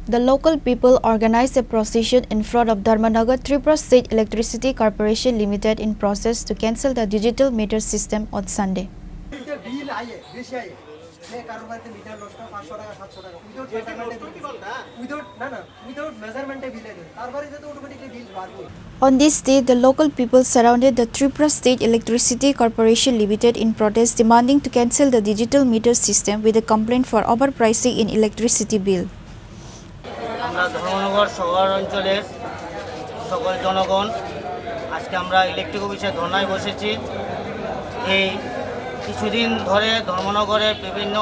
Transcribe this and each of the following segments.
The local people organized a procession in front of Dharmanagar Tripura State Electricity Corporation Limited in process to cancel the digital meter system on Sunday. On this day, the local people surrounded the Tripura State Electricity Corporation Limited in protest, demanding to cancel the digital meter system with a complaint for overpricing in electricity bill. আমরা ধর্মনগর শহর অঞ্চলের সকল জনগণ আজকে আমরা electric অফিসে ধর্নায় বসেছি। এই কিছুদিন ধরে ধর্মনগরের বিভিন্ন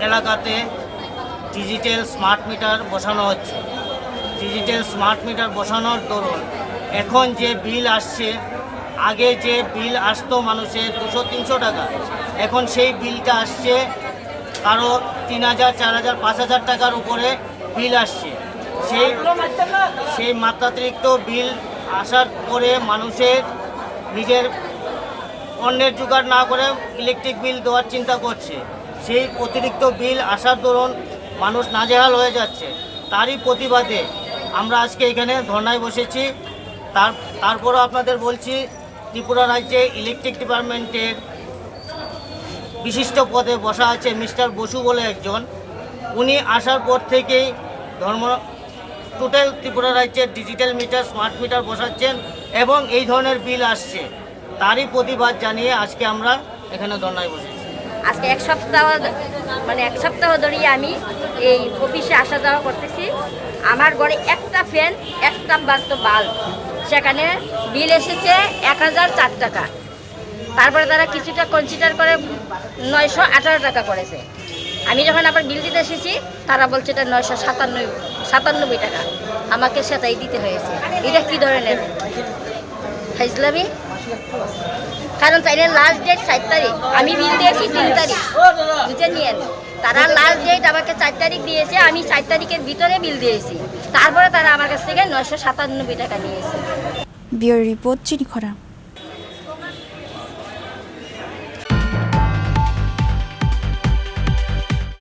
এলাকাতে ডিজিটাল স্মার্ট মিটার বসানো হচ্ছে। ডিজিটাল স্মার্ট মিটার বসানোর দরুন এখন যে বিল আসছে, আগে যে বিল আসতো মানুষের 200-300 টাকা, এখন সেই বিলটা আসছে কারো 3000, 4000, 5000 টাকার উপরে বিল আসছে। সেই মাত্রাতিরিক্ত বিল আসার পরে মানুষের নিজের অন্যের জোগাড় না করে ইলেকট্রিক বিল দেওয়ার চিন্তা করছে। সেই অতিরিক্ত বিল আসার দরুন মানুষ নাজেহাল হয়ে যাচ্ছে। তারই প্রতিবাদে আমরা আজকে এখানে ধর্নায় বসেছি। তারপরও আপনাদের বলছি, ত্রিপুরা রাজ্যে ইলেকট্রিক ডিপার্টমেন্টের বিশিষ্ট পদে বসা আছে মিস্টার বসু বলে একজন। উনি আসার পর থেকেই টোটাল ত্রিপুরা রাজ্যের ডিজিটাল মিটার, স্মার্ট মিটার বসাচ্ছেন এবং এই ধরনের বিল আসছে। তারই প্রতিবাদ জানিয়ে আজকে আমরা এখানে ধর্নায় বসেছি। আজকে এক সপ্তাহ ধরে আমি এই অফিসে আসা যাওয়া করতেছি। আমার ঘরে একটা ফ্যান, একটা মাত্র বাল্ব, সেখানে বিল এসেছে 1004 টাকা। তারপরে তারা কিছুটা কনসিডার করে 918 টাকা করেছে। আমি যখন আবার বিল দিতে এসেছি, তারা বলছে এটা 997 টাকা। আমাকে সেটাই দিতে হয়েছে। এটা কী ধরনের ফাইজলামি? কারণ তাইলে লাস্ট ডেট 7 তারিখ, আমি বিল দিয়েছি 3 তারিখ, বুঝে নিয়েন। তারা লাস্ট ডেট আমাকে 4 তারিখ দিয়েছে, আমি 4 তারিখের ভিতরে বিল দিয়েছি। তারপরে তারা আমার কাছ থেকে 997 টাকা নিয়েছে। Bureau report, চিনিখরা।